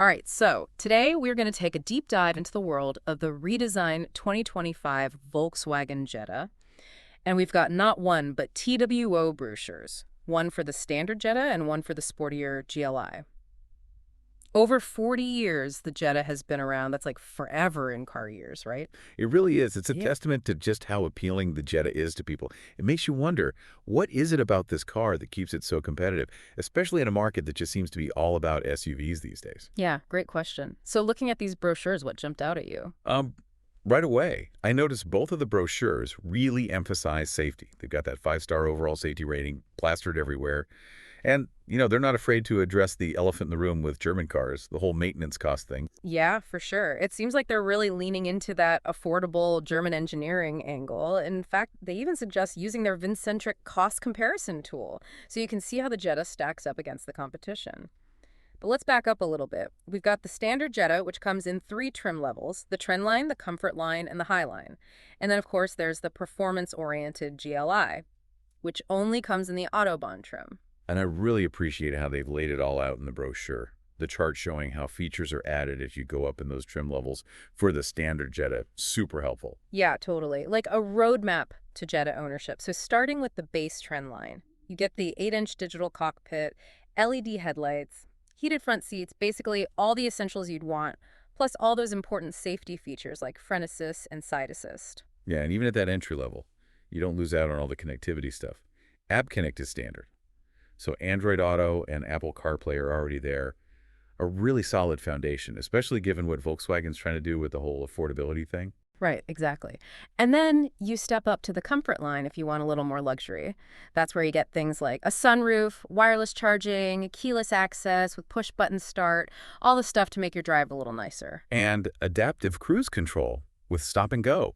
All right, so today we're going to take a deep dive into the world of the redesigned 2025 Volkswagen Jetta. And we've got not one, but TWO brochures, one for the standard Jetta and one for the sportier GLI. Over 40 years, the Jetta has been around. That's like forever in car years, right? It really is. It's a Yeah. testament to just how appealing the Jetta is to people. It makes you wonder, what is it about this car that keeps it so competitive, especially in a market that just seems to be all about SUVs these days? Yeah, great question. So looking at these brochures, what jumped out at you? Um, right away, I noticed both of the brochures really emphasize safety. They've got that 5-star overall safety rating plastered everywhere. And, they're not afraid to address the elephant in the room with German cars, the whole maintenance cost thing. Yeah, for sure. It seems like they're really leaning into that affordable German engineering angle. In fact, they even suggest using their VIN-centric cost comparison tool so you can see how the Jetta stacks up against the competition. But let's back up a little bit. We've got the standard Jetta, which comes in 3 trim levels: the Trend line, the Comfort line, and the High line. And then, of course, there's the performance-oriented GLI, which only comes in the Autobahn trim. And I really appreciate how they've laid it all out in the brochure. The chart showing how features are added as you go up in those trim levels for the standard Jetta, super helpful. Yeah, totally. Like a roadmap to Jetta ownership. So starting with the base trend line, you get the 8-inch digital cockpit, LED headlights, heated front seats, basically all the essentials you'd want, plus all those important safety features like front assist and side assist. Yeah, and even at that entry level, you don't lose out on all the connectivity stuff. App Connect is standard. So Android Auto and Apple CarPlay are already there. A really solid foundation, especially given what Volkswagen's trying to do with the whole affordability thing. Right, exactly. And then you step up to the comfort line if you want a little more luxury. That's where you get things like a sunroof, wireless charging, keyless access with push button start, all the stuff to make your drive a little nicer. And adaptive cruise control with stop and go,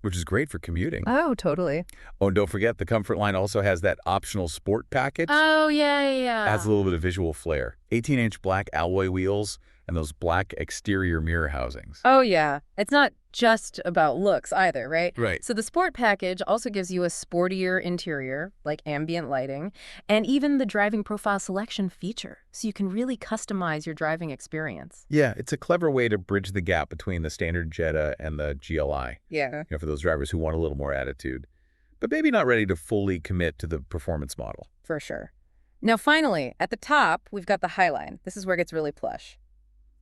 which is great for commuting. Oh, totally. Oh, and don't forget, the Comfort line also has that optional sport package. Oh, yeah. Adds a little bit of visual flair. 18-inch black alloy wheels and those black exterior mirror housings. Oh, yeah. It's not just about looks either, right? Right. So the sport package also gives you a sportier interior, like ambient lighting, and even the driving profile selection feature, so you can really customize your driving experience. Yeah, it's a clever way to bridge the gap between the standard Jetta and the GLI. Yeah. For those drivers who want a little more attitude, but maybe not ready to fully commit to the performance model. For sure. Now, finally, at the top, we've got the Highline. This is where it gets really plush.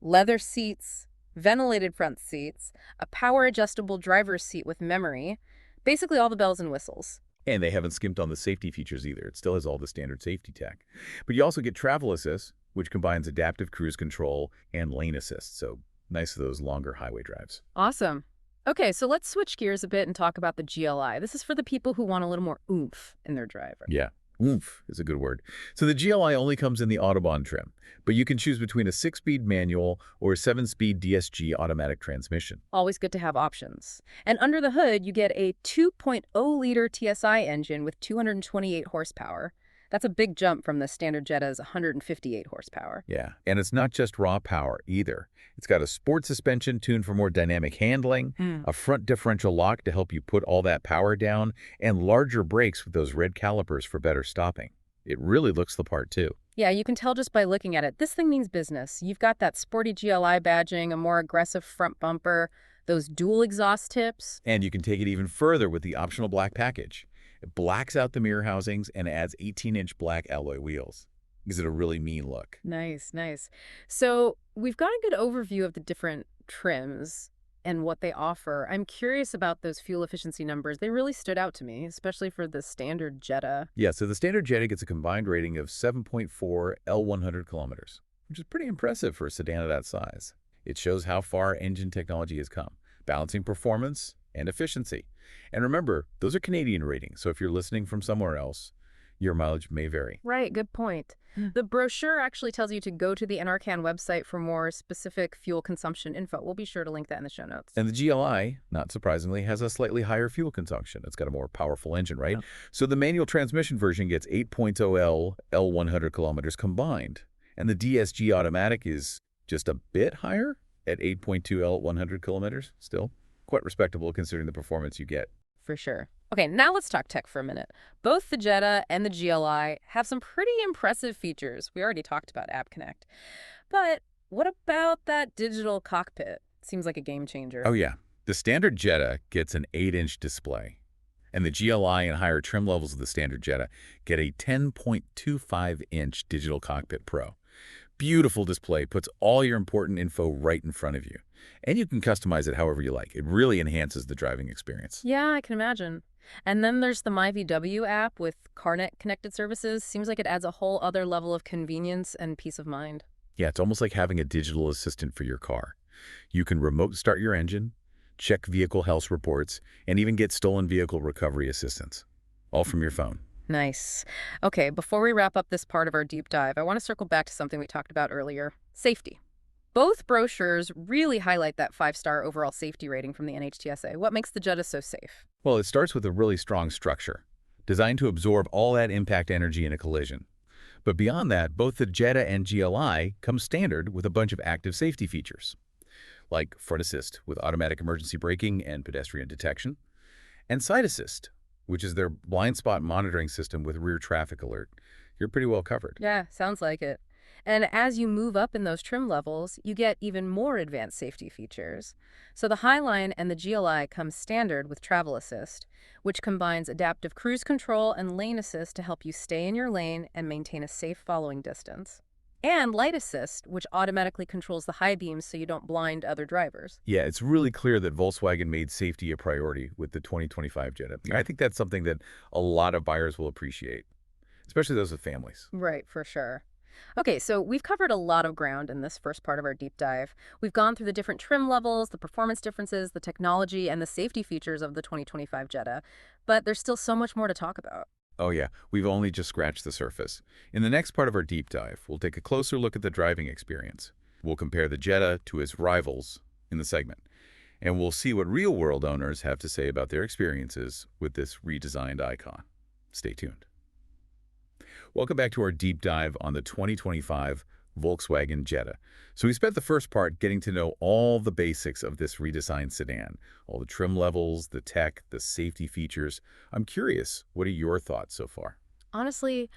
Leather seats, ventilated front seats, a power-adjustable driver's seat with memory, basically all the bells and whistles. And they haven't skimped on the safety features either. It still has all the standard safety tech. But you also get travel assist, which combines adaptive cruise control and lane assist. So nice for those longer highway drives. Awesome. Okay, so let's switch gears a bit and talk about the GLI. This is for the people who want a little more oomph in their driver. Yeah. Oomph is a good word. So the GLI only comes in the Autobahn trim, but you can choose between a 6-speed manual or a 7-speed DSG automatic transmission. Always good to have options. And under the hood, you get a 2.0-liter TSI engine with 228 horsepower. That's a big jump from the standard Jetta's 158 horsepower. Yeah, and it's not just raw power either. It's got a sport suspension tuned for more dynamic handling, a front differential lock to help you put all that power down, and larger brakes with those red calipers for better stopping. It really looks the part, too. Yeah, you can tell just by looking at it. This thing means business. You've got that sporty GLI badging, a more aggressive front bumper, those dual exhaust tips. And you can take it even further with the optional black package. It blacks out the mirror housings and adds 18-inch black alloy wheels. Gives it a really mean look. Nice, nice. So we've got a good overview of the different trims and what they offer. I'm curious about those fuel efficiency numbers. They really stood out to me, especially for the standard Jetta. Yeah, so the standard Jetta gets a combined rating of 7.4 L100 kilometers, which is pretty impressive for a sedan of that size. It shows how far engine technology has come, balancing performance and efficiency. And remember, those are Canadian ratings, so if you're listening from somewhere else, your mileage may vary. Right, good point. The brochure actually tells you to go to the NRCan website for more specific fuel consumption info. We'll be sure to link that in the show notes. And the GLI, not surprisingly, has a slightly higher fuel consumption. It's got a more powerful engine, right? Yeah. So the manual transmission version gets 8.0 L L100 kilometers combined, and the DSG automatic is just a bit higher at 8.2 L 100 kilometers. Still quite respectable considering the performance you get. For sure. Okay, now let's talk tech for a minute. Both the Jetta and the GLI have some pretty impressive features. We already talked about App Connect. But What about that digital cockpit? Seems like a game Oh changer. yeah, the standard Jetta gets an 8-inch display, and the GLI and higher trim levels of the standard Jetta get a 10.25-inch digital cockpit Pro. Beautiful display, puts all your important info right in front of you. And you can customize it however you like. It really enhances the driving experience. Yeah, I can imagine. And then there's the MyVW app with CarNet connected services. Seems like it adds a whole other level of convenience and peace of mind. Yeah, it's almost like having a digital assistant for your car. You can remote start your engine, check vehicle health reports, and even get stolen vehicle recovery assistance, all from your phone. Nice. Okay, before we wrap up this part of our deep dive, I want to circle back to something we talked about earlier, safety. Both brochures really highlight that 5-star overall safety rating from the NHTSA. What makes the Jetta so safe? Well, it starts with a really strong structure, designed to absorb all that impact energy in a collision. But beyond that, both the Jetta and GLI come standard with a bunch of active safety features, like front assist with automatic emergency braking and pedestrian detection, and side assist, which is their blind spot monitoring system with rear traffic alert. You're pretty well covered. Yeah, sounds like it. And as you move up in those trim levels, you get even more advanced safety features. So the Highline and the GLI come standard with Travel Assist, which combines adaptive cruise control and lane assist to help you stay in your lane and maintain a safe following distance. And Light Assist, which automatically controls the high beams so you don't blind other drivers. Yeah, it's really clear that Volkswagen made safety a priority with the 2025 Jetta. I think that's something that a lot of buyers will appreciate, especially those with families. Right, for sure. Okay, so we've covered a lot of ground in this first part of our deep dive. We've gone through the different trim levels, the performance differences, the technology, and the safety features of the 2025 Jetta, but there's still so much more to talk about. Oh yeah, we've only just scratched the surface. In the next part of our deep dive, we'll take a closer look at the driving experience. We'll compare the Jetta to its rivals in the segment, and we'll see what real-world owners have to say about their experiences with this redesigned icon. Stay tuned. Welcome back to our deep dive on the 2025 Volkswagen Jetta. So we spent the first part getting to know all the basics of this redesigned sedan, all the trim levels, the tech, the safety features. I'm curious, what are your thoughts so far? Honestly,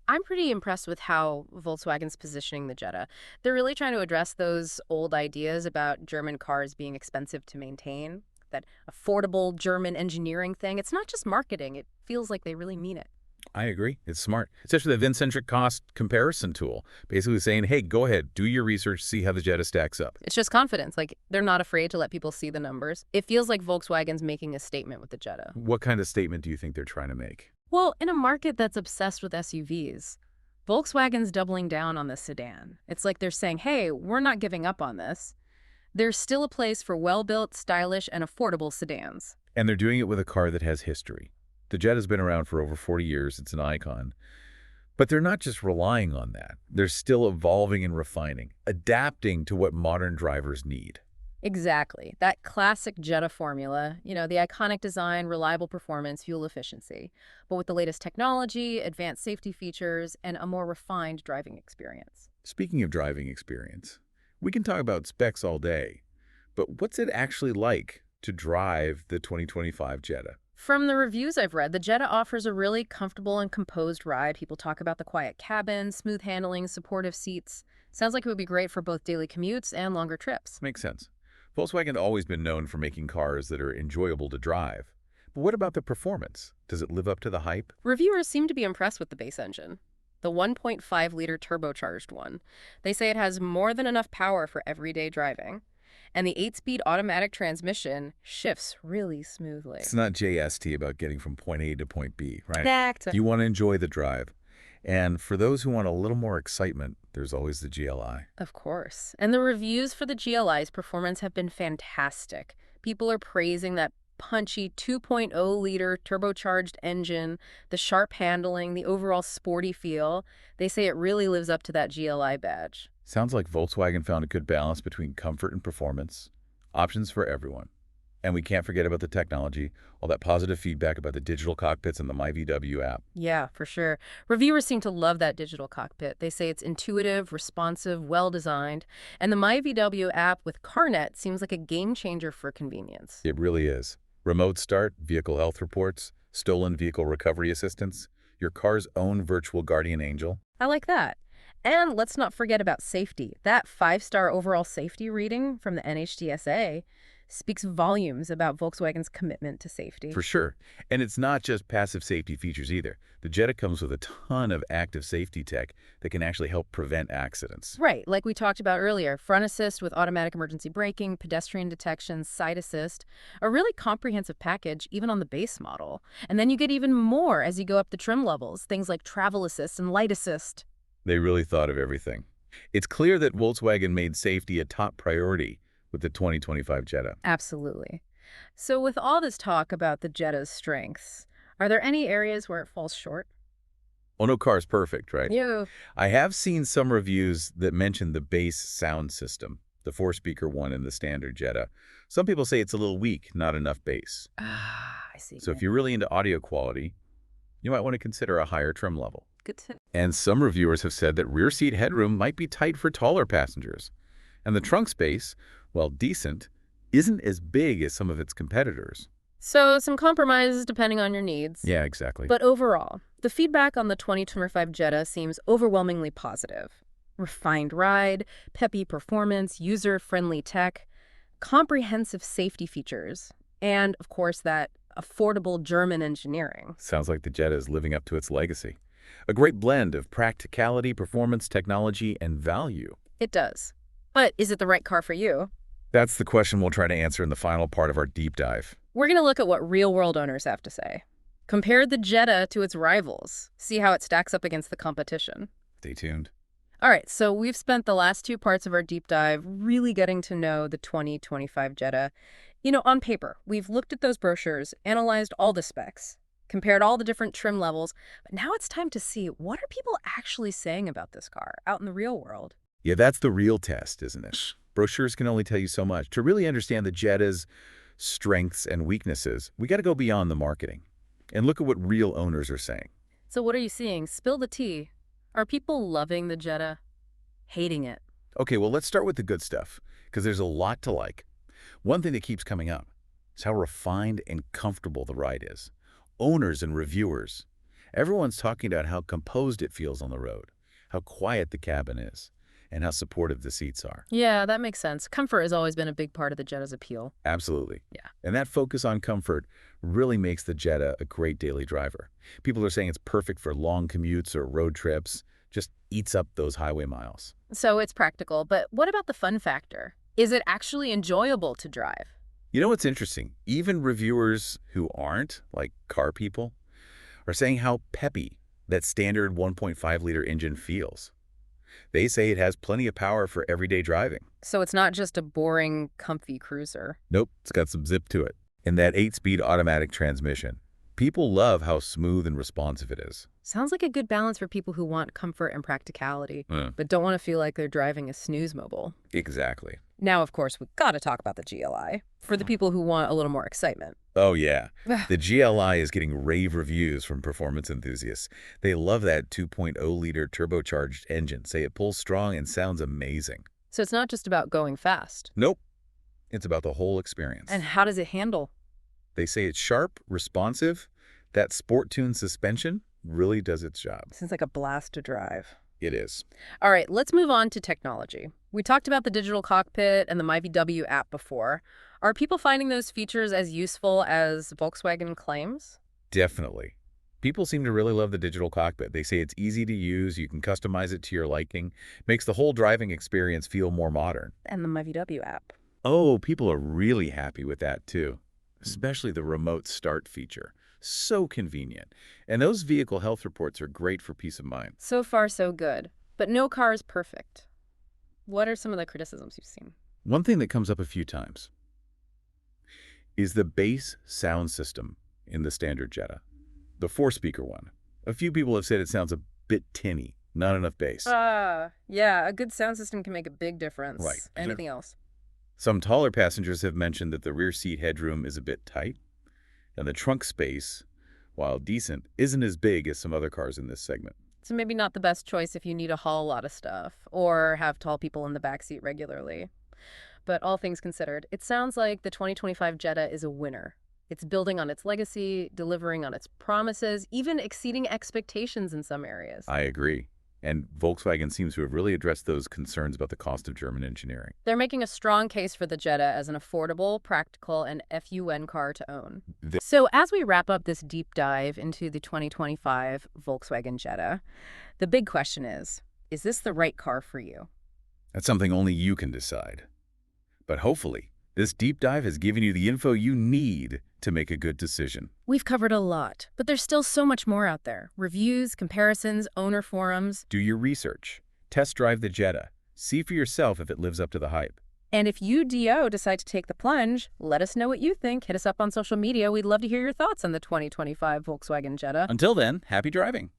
I'm pretty impressed with how Volkswagen's positioning the Jetta. They're really trying to address those old ideas about German cars being expensive to maintain, that affordable German engineering thing. It's not just marketing, it feels like they really mean it. I agree. It's smart. It's actually the VIN-centric cost comparison tool, basically saying, hey, go ahead, do your research, see how the Jetta stacks up. It's just confidence. Like, they're not afraid to let people see the numbers. It feels like Volkswagen's making a statement with the Jetta. What kind of statement do you think they're trying to make? Well, in a market that's obsessed with SUVs, Volkswagen's doubling down on the sedan. It's like they're saying, hey, we're not giving up on this. There's still a place for well-built, stylish, and affordable sedans. And they're doing it with a car that has history. The Jetta's been around for over 40 years. It's an icon. But they're not just relying on that. They're still evolving and refining, adapting to what modern drivers need. Exactly. That classic Jetta formula, the iconic design, reliable performance, fuel efficiency, but with the latest technology, advanced safety features, and a more refined driving experience. Speaking of driving experience, we can talk about specs all day, but what's it actually like to drive the 2025 Jetta? From the reviews I've read, the Jetta offers a really comfortable and composed ride. People talk about the quiet cabin, smooth handling, supportive seats. Sounds like it would be great for both daily commutes and longer trips. Makes sense. Volkswagen has always been known for making cars that are enjoyable to drive. But what about the performance? Does it live up to the hype? Reviewers seem to be impressed with the base engine, the 1.5-liter turbocharged one. They say it has more than enough power for everyday driving. And the 8-speed automatic transmission shifts really smoothly. It's not JST about getting from point A to point B, right? Exactly. You want to enjoy the drive. And for those who want a little more excitement, there's always the GLI. Of course. And the reviews for the GLI's performance have been fantastic. People are praising that punchy 2.0-liter turbocharged engine, the sharp handling, the overall sporty feel. They say it really lives up to that GLI badge. Sounds like Volkswagen found a good balance between comfort and performance, options for everyone. And we can't forget about the technology, all that positive feedback about the digital cockpits and the MyVW app. Yeah, for sure. Reviewers seem to love that digital cockpit. They say it's intuitive, responsive, well-designed, and the MyVW app with CarNet seems like a game changer for convenience. It really is. Remote start, vehicle health reports, stolen vehicle recovery assistance, your car's own virtual guardian angel. I like that. And let's not forget about safety. That five-star overall safety rating from the NHTSA speaks volumes about Volkswagen's commitment to safety. For sure. And it's not just passive safety features either. The Jetta comes with a ton of active safety tech that can actually help prevent accidents. Right, like we talked about earlier, front assist with automatic emergency braking, pedestrian detection, side assist, a really comprehensive package even on the base model. And then you get even more as you go up the trim levels, things like travel assist and light assist. They really thought of everything. It's clear that Volkswagen made safety a top priority with the 2025 Jetta. Absolutely. So with all this talk about the Jetta's strengths, are there any areas where it falls short? Well, no car's perfect, right? Yeah. I have seen some reviews that mention the bass sound system, the four-speaker one in the standard Jetta. Some people say it's a little weak, not enough bass. Ah, I see. So if you're really into audio quality, you might want to consider a higher trim level. Good to And some reviewers have said that rear seat headroom might be tight for taller passengers. And the trunk space, while decent, isn't as big as some of its competitors. So some compromises depending on your needs. Yeah, exactly. But overall, the feedback on the 2025 Jetta seems overwhelmingly positive. Refined ride, peppy performance, user-friendly tech, comprehensive safety features, and, of course, that affordable German engineering. Sounds like the Jetta is living up to its legacy. A great blend of practicality, performance, technology, and value. It does. But is it the right car for you? That's the question we'll try to answer in the final part of our deep dive. We're going to look at what real-world owners have to say. Compare the Jetta to its rivals. See how it stacks up against the competition. Stay tuned. All right, so we've spent the last two parts of our deep dive really getting to know the 2025 Jetta. You know, on paper, we've looked at those brochures, analyzed all the specs, compared all the different trim levels, but now it's time to see what are people actually saying about this car out in the real world. Yeah, that's the real test, isn't it? Brochures can only tell you so much. To really understand the Jetta's strengths and weaknesses, we got to go beyond the marketing and look at what real owners are saying. So what are you seeing? Spill the tea. Are people loving the Jetta? Hating it? Okay, well, let's start with the good stuff, because there's a lot to like. One thing that keeps coming up is how refined and comfortable the ride is. Owners and reviewers, everyone's talking about how composed it feels on the road, how quiet the cabin is, and how supportive the seats are. Yeah, that makes sense. Comfort has always been a big part of the Jetta's appeal. Absolutely. Yeah. And that focus on comfort really makes the Jetta a great daily driver. People are saying it's perfect for long commutes or road trips, just eats up those highway miles. So it's practical, but what about the fun factor? Is it actually enjoyable to drive? You know what's interesting? Even reviewers who aren't, like car people, are saying how peppy that standard 1.5-liter engine feels. They say it has plenty of power for everyday driving. So it's not just a boring, comfy cruiser. Nope, it's got some zip to it. And that 8-speed automatic transmission. People love how smooth and responsive it is. Sounds like a good balance for people who want comfort and practicality, Mm. but don't want to feel like they're driving a snooze mobile. Exactly. Now, of course, we've got to talk about the GLI for the people who want a little more excitement. Oh, yeah. The GLI is getting rave reviews from performance enthusiasts. They love that 2.0-liter turbocharged engine, say it pulls strong and sounds amazing. So it's not just about going fast. Nope. It's about the whole experience. And how does it handle? They say it's sharp, responsive. That sport-tuned suspension really does its job. Seems like a blast to drive. It is. All right, let's move on to technology. We talked about the digital cockpit and the MyVW app before. Are people finding those features as useful as Volkswagen claims? Definitely. People seem to really love the digital cockpit. They say it's easy to use, you can customize it to your liking, makes the whole driving experience feel more modern. And the MyVW app. Oh, people are really happy with that too, especially the remote start feature. So convenient. And those vehicle health reports are great for peace of mind. So far, so good. But no car is perfect. What are some of the criticisms you've seen? One thing that comes up a few times is the bass sound system in the standard Jetta, the four-speaker one. A few people have said it sounds a bit tinny, not enough bass. Yeah, a good sound system can make a big difference. Right. Anything else? Some taller passengers have mentioned that the rear seat headroom is a bit tight, and the trunk space, while decent, isn't as big as some other cars in this segment. So maybe not the best choice if you need to haul a lot of stuff or have tall people in the backseat regularly. But all things considered, it sounds like the 2025 Jetta is a winner. It's building on its legacy, delivering on its promises, even exceeding expectations in some areas. I agree. And Volkswagen seems to have really addressed those concerns about the cost of German engineering. They're making a strong case for the Jetta as an affordable, practical, and fun car to own. Th- So as we wrap up this deep dive into the 2025 Volkswagen Jetta, the big question is this the right car for you? That's something only you can decide. But hopefully, this deep dive has given you the info you need to make a good decision. We've covered a lot, but there's still so much more out there. Reviews, comparisons, owner forums. Do your research. Test drive the Jetta. See for yourself if it lives up to the hype. And if you, DO, decide to take the plunge, let us know what you think. Hit us up on social media. We'd love to hear your thoughts on the 2025 Volkswagen Jetta. Until then, happy driving.